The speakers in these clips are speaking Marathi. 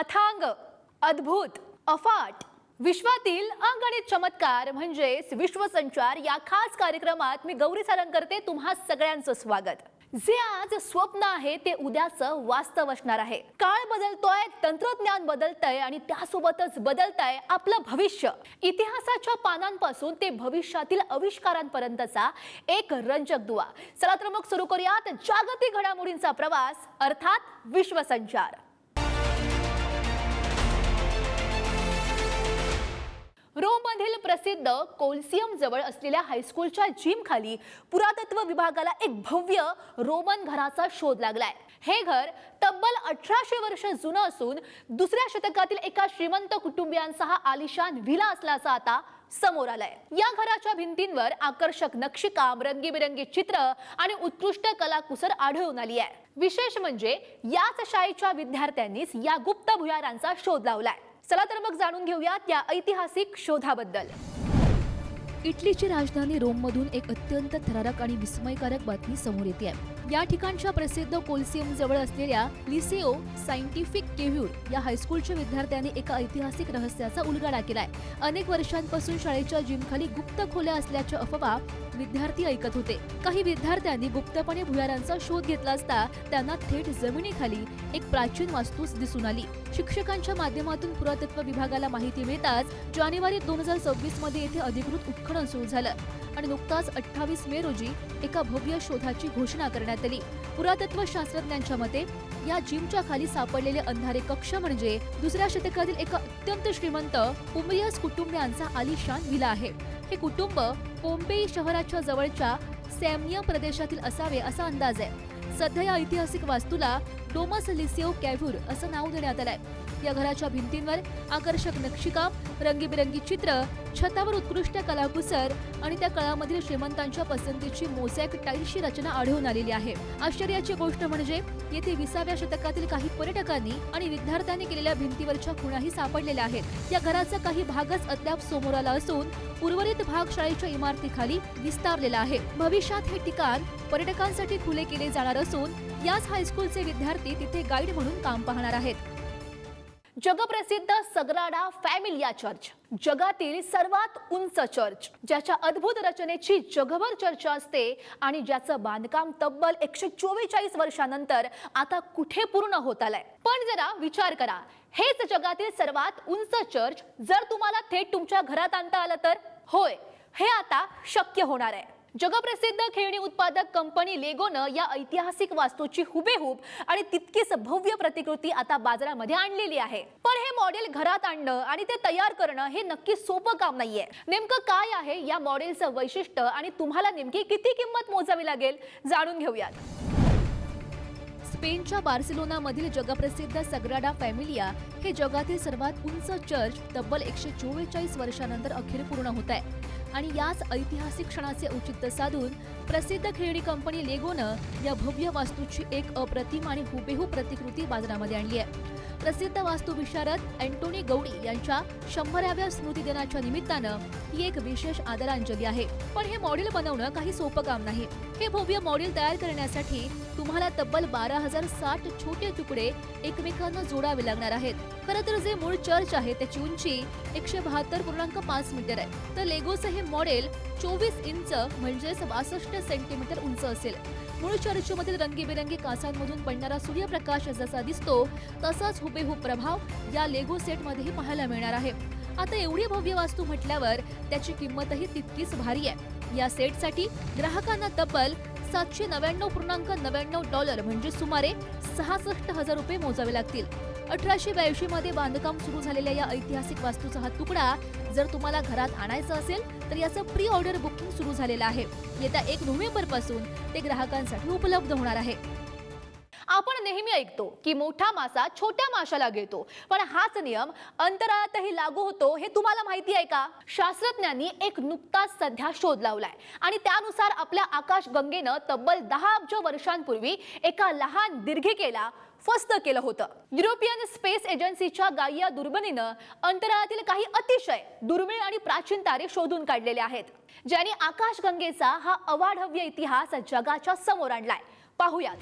अथांग, अद्भुत, अफाट विश्वातील अगणित चमत्कार म्हणजेच विश्वसंचार या खास कार्यक्रमात मी गौरी सारंग करते तुम्हा सगळ्यांचं स्वागत। जे आज स्वप्न आहे ते उद्याचं वास्तव असणार आहे। काळ बदलतोय, तंत्रज्ञान बदलतंय आणि त्यासोबतच बदलतंय आपलं भविष्य। इतिहासाच्या पानांपासून ते भविष्यातील आविष्कारांपर्यंतचा एक रंजक दुवा। चला तर मग सुरू करूयात जागतिक घडामोडींचा प्रवास अर्थात विश्वसंचार। रोममधील प्रसिद्ध कोलिसियम जवळ असलेल्या हायस्कूलच्या जिम खाली पुरातत्व विभागाला एक भव्य रोमन घराचा शोध लागलाय। हे घर तब्बल 1800 वर्ष जुनं असून दुसऱ्या शतकातील एका श्रीमंत कुटुंबियांचा हा आलिशान व्हिला असल्याचं आता समोर आलंय। या घराच्या भिंतींवर आकर्षक नक्षीकाम, रंगीबेरंगी चित्र आणि उत्कृष्ट कलाकुसर आढळून आली आहे। विशेष म्हणजे याच शाळेच्या विद्यार्थ्यांनीच या गुप्त भुयारांचा शोध लावलाय। चला तर मग जाणून घेऊयात या ऐतिहासिक शोधाबद्दल। इटलीची राजधानी रोममधून एक अत्यंत थरारक आणि विस्मयकारक बातमी समोर येते आहे। या ठिकाणच्या प्रसिद्ध कोलिसियम जवळ असलेल्या लिसेओ सायंटिफिक केव्ह्यूर या हायस्कूलच्या विद्यार्थ्यांनी एका ऐतिहासिक रहस्याचा उलगडा केलाय। अनेक वर्षांपासून शाळेच्या जिमखाली गुप्त खोल्या असल्याच्या अफवा विद्यार्थी ऐकत होते। काही विद्यार्थ्यांनी गुप्तपणे भुयारांचा शोध घेतला असता त्यांना थेट जमिनीखाली एक प्राचीन वास्तू दिसून आली। शिक्षकांच्या माध्यमातून पुरातत्व विभागाला माहिती मिळताच जानेवारी 2026 मध्ये येथे अधिकृत उत्खनन सुरू झालं आणि नुकताच 28 मे रोजी एका भव्य शोधाची घोषणा करण्यात आली। पुरातत्व शास्त्रज्ञांच्या मते या जिमच्या खाली सापडलेले अंधारे कक्ष म्हणजे दुसऱ्या शतकातील एका अत्यंत श्रीमंत पुंबियस कुटुंबियांचा आलिशान व्हिला आहे। हे कुटुंब पोम्पेई शहराच्या जवळच्या सॅम्निया प्रदेशातील असावे असा अंदाज आहे। सध्या या ऐतिहासिक वास्तूला डोमस लिसेओ कॅव्ह्यूर असं नाव देण्यात आलंय। या घराच्या भिंतींवर आकर्षक नक्षीकाम, रंगीबेरंगी चित्र, छतावर उत्कृष्ट कलाकुसर आणि त्या काळामधील श्रीमंतांच्या पसंतीची मोझॅक टाईल्सची रचना आढळून आलेली आहे। आश्चर्याची गोष्ट म्हणजे येथे 20व्या शतकातील काही पर्यटकांनी आणि विद्यार्थ्यांनी केलेल्या भिंतीवरच्या खुणाही सापडलेल्या आहेत। या घराचा काही भागच अद्याप समोर आला असून उर्वरित भाग शाळेच्या इमारतीखाली विस्तारलेला आहे। भविष्यात हे ठिकाण पर्यटकांसाठी खुले केले जाणार असून याच हायस्कूलचे विद्यार्थी तिथे गाईड म्हणून काम पाहणार आहेत। जगप्रसिद्ध सग्राडा फॅमिलिया चर्च, जगातील सर्वात उंच चर्च, ज्याच्या अद्भुत रचनेची जगभर चर्चा असते आणि ज्याचं बांधकाम तब्बल 144 वर्षांनंतर आता कुठे पूर्ण होत आलंय। पण जरा विचार करा, हेच जगातील सर्वात उंच चर्च जर तुम्हाला थेट तुमच्या घरात आणता आलं तर? होय, हे आता शक्य होणार आहे। जगप्रसिद्ध खेळणी उत्पादक कंपनी लेगोनं या ऐतिहासिक वास्तूची हुबेहूब आणि तितकीच भव्य प्रतिकृती आता बाजारामध्ये आणलेली आहे। पण हे मॉडेल घरात आणणं आणि ते तयार करणं हे नक्की सोपं काम नाहीये। नेमकं काय आहे या मॉडेलचं वैशिष्ट्य आणि तुम्हाला नेमकी किती किंमत मोजावी लागेल जाणून घेऊयात। स्पेनच्या बार्सिलोनामधील जगप्रसिद्ध सग्राडा फॅमिलिया हे जगातील सर्वात उंच चर्च तब्बल 144 वर्षांनंतर अखेर पूर्ण होत आहे। आणि याच ऐतिहासिक क्षणाचे औचित्य साधून प्रसिद्ध खेळणी कंपनी लेगोनं या भव्य वास्तूची एक अप्रतिम आणि हुबेहूब प्रतिकृती बाजारामध्ये आणली आहे। प्रसिद्ध वास्तुविशारद अँटोनी गौडी यांच्या 100व्या स्मृतिदिनाच्या निमित्तानं ही एक विशेष आदरांजली आहे। पण हे मॉडेल बनवणं काही सोपं काम नाही। हे भव्य मॉडेल तयार करण्यासाठी तुम्हाला तब्बल 12,060 छोटे तुकडे एकमेकांना जोडावे लागणार आहेत। खरं तर जे मूळ चर्च आहे त्याची उंची 172.5 मीटर आहे, तर लेगोचं हे मॉडेल 24 इंच म्हणजे 62 सेंटीमीटर उंच असेल। मूळ चर्चमधील रंगीबेरंगी काचांमधून पडणारा सूर्यप्रकाश जसा दिसतो तसाच हुबेहूब प्रभाव या लेगो सेटमध्येही पाहायला मिळणार आहे। आता एवढी भव्य वास्तू म्हटल्यावर त्याची किंमतही तितकीच भारी आहे। या सेटसाठी ग्राहकांना तब्बल $799.99 म्हणजे सुमारे 66,000 रुपये मोजावे लागतील। 1882 मध्ये बांधकाम सुरू झालेल्या या ऐतिहासिक वास्तूचा हा तुकडा जर तुम्हाला घरात आणायचा असेल तर याचं प्री ऑर्डर बुकिंग सुरू झालेलं आहे। येत्या 1 नोव्हेंबर पासून ते ग्राहकांसाठी उपलब्ध होणार आहे। आपण नेहमी ऐकतो की मोठा मासा छोट्या माशाला गिळतो, पण हाच नियम अंतराळातही लागू होतो हे तुम्हाला माहिती आहे का? शास्त्रज्ञांनी एक नुकताच सध्या शोध लावलाय आणि त्यानुसार आपल्या आकाशगंगेनं तब्बल 10 अब्ज वर्षांपूर्वी एका लहान दीर्घिकेला फस्त केलं होतं। युरोपियन स्पेस एजन्सीच्या गाइया दुर्बिणीनं अंतराळातील काही अतिशय दुर्मिळ आणि प्राचीन तारे शोधून काढलेले आहेत, ज्यांनी आकाशगंगेचा हा अवाढव्य इतिहास जगाच्या समोर आणलाय। पाहूयात।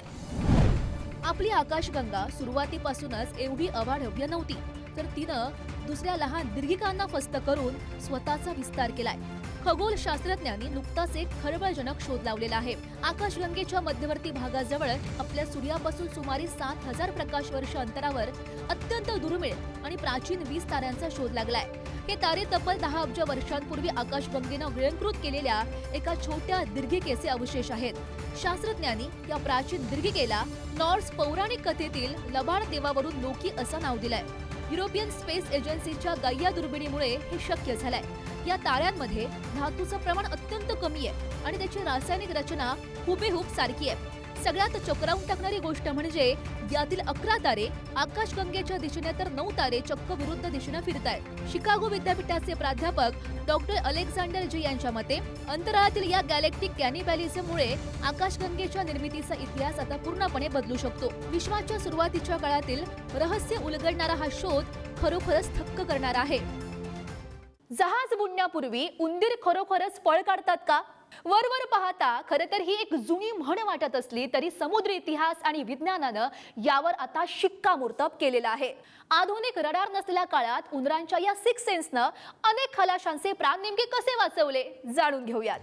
आपली आकाशगंगा सुरुवातीपासूनच एवढी अवाढव्य नव्हती, तर तिनं दुसऱ्या लहान दीर्घिकांना फस्त करून स्वतःचा विस्तार केलाय. खगोलशास्त्रज्ञांनी नुकताच एक खळबळजनक शोध लावलेला आहे. आकाशगंगेच्या मध्यवर्ती भागाजवळ आपल्या सूर्यापासून सुमारे 7,000 प्रकाश वर्ष अंतरावर अत्यंत दुर्मिळ आणि प्राचीन 20 ताऱ्यांचा शोध लागलाय. हे तारे तब्बल 10 अब्ज वर्षांपूर्वी आकाशगंगेनं गिळंकृत केलेल्या एका छोट्या दीर्घिकेचे अवशेष आहेत. शास्त्रज्ञांनी या प्राचीन दीर्घिकेला नॉर्स पौराणिक कथेतील लबाड देवावरून लोकी असं नाव दिलंय. युरोपियन स्पेस एजन्सीच्या गाइया दुर्बिणीमुळे हे शक्य झालंय. या ताऱ्यांमध्ये धातूचं प्रमाण अत्यंत कमी आहे आणि त्याची रासायनिक रचना हुबेहूब सारखी आहे. सगळ्यात चक्रावून टाकणारी गोष्ट म्हणजे यातील 11 तारे आकाशगंगेच्या दिशेने तर 9 तारे चक्क विरुद्ध दिशेने फिरतायत. शिकागो विद्यापीठाचे प्राध्यापक डॉक्टर अलेक्झांडर जी यांच्या मते अंतराळातील या गॅलेक्टिक कॅनिबॅलिझममुळे आकाशगंगेच्या निर्मितीचा इतिहास आता पूर्णपणे बदलू शकतो. विश्वाच्या सुरुवातीच्या काळातील रहस्य उलगडणारा हा शोध खरोखरच थक्क करणारा आहे. जहाज बुडण्यापूर्वी उंदीर खरोखरच पळ काढतात का? वरवर पाहता खरं तर ही एक जुनी म्हण वाटत असली तरी समुद्र इतिहास आणि विज्ञानानं यावर आता शिक्कामोर्तब केलेला आहे. आधुनिक रडार नसलेल्या काळात उंदरांच्या या सिक्स सेन्सनं अनेक खलाशांचे प्राण नेमके कसे वाचवले जाणून घेऊयात.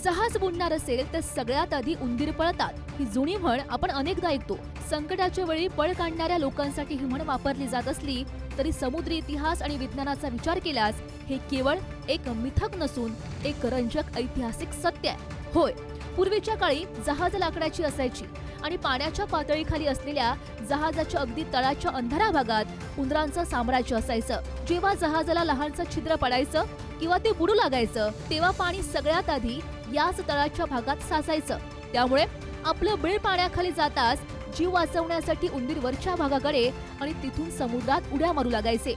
जहाज बुडणार असेल तर सगळ्यात आधी उंदीर पळतात, ही जुनी म्हण आपण अनेकदा ऐकतो. संकटाच्या वेळी पळ काढणाऱ्या लोकांसाठी ही म्हण वापरली जात असली तरी समुद्री इतिहास आणि विज्ञानाचा विचार केल्यास हे केवळ एक मिथक नसून एक रंजक ऐतिहासिक सत्य आहे. होय, पूर्वीच्या काळी जहाज लाकडाची असायची आणि पाण्याच्या पातळीखाली असलेल्या जहाजाच्या अगदी तळाच्या अंधारा भागात उंदरांचं साम्राज्य असायचं. जेव्हा जहाजाला लहानचं छिद्र पडायचं किंवा ते बुडू लागायचं तेव्हा पाणी सगळ्यात आधी याच तळाच्या भागात साचायचं. त्यामुळे आपलं बिळ पाण्याखाली जाताच जीव वाचवण्यासाठी उंदीर वरच्या भागाकडे आणि तिथून समुद्रात उड्या मारू लागायचे.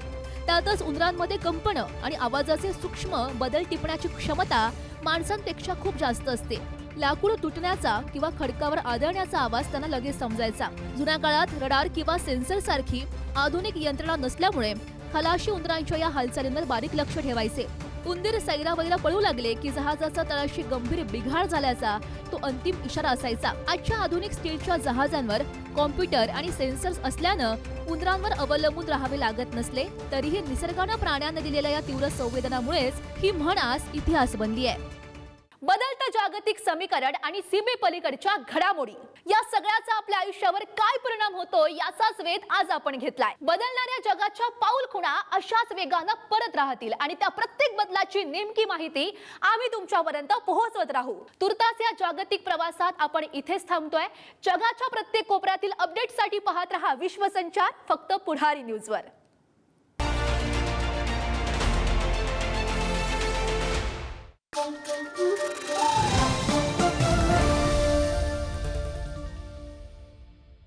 त्यातच उंदरांमध्ये कंपनं आणि आवाजाचे सूक्ष्म बदल टिपण्याची क्षमता माणसांपेक्षा खूप जास्त असते. लाकूड तुटण्याचा किंवा खडकावर आदळण्याचा आवाज त्यांना लगेच समजायचा. जुन्या काळात रडार किंवा सेन्सर सारखी आधुनिक यंत्रणा नसल्यामुळे खलाशी उंदरांच्या या हालचालींवर बारीक लक्ष ठेवायचे. उंदीर सैरावैरा पळू लागले की जहाजाचा तळाशी गंभीर बिघाड झाल्याचा तो अंतिम इशारा असायचा. आजच्या आधुनिक स्टीलच्या जहाजांवर कॉम्प्युटर आणि सेन्सर्स असल्यानं उंदरांवर अवलंबून राहावे लागत नसले तरीही निसर्गानं प्राण्यांना दिलेल्या या तीव्र संवेदनामुळेच ही म्हण आज इतिहास बनली आहे. बदलतं जागतिक समीकरण आणि सीमेपलीकडच्या घडामोडी या सगळ्याचा आपल्या आयुष्यावर काय परिणाम होतो याचाच वेध आज आपण घेतलाय. बदलणाऱ्या जगाच्या पाऊलखुणा अशाच वेगानं परत राहतील आणि त्या प्रत्येक बदलाची नेमकी माहिती आम्ही तुमच्यापर्यंत पोहोचवत राहू. तुर्तास या जागतिक प्रवासात आपण इथेच थांबतोय. जगाच्या प्रत्येक कोपऱ्यातील अपडेटसाठी पाहत रहा विश्वसंचार, फक्त पुढारी न्यूजवर. Thank you.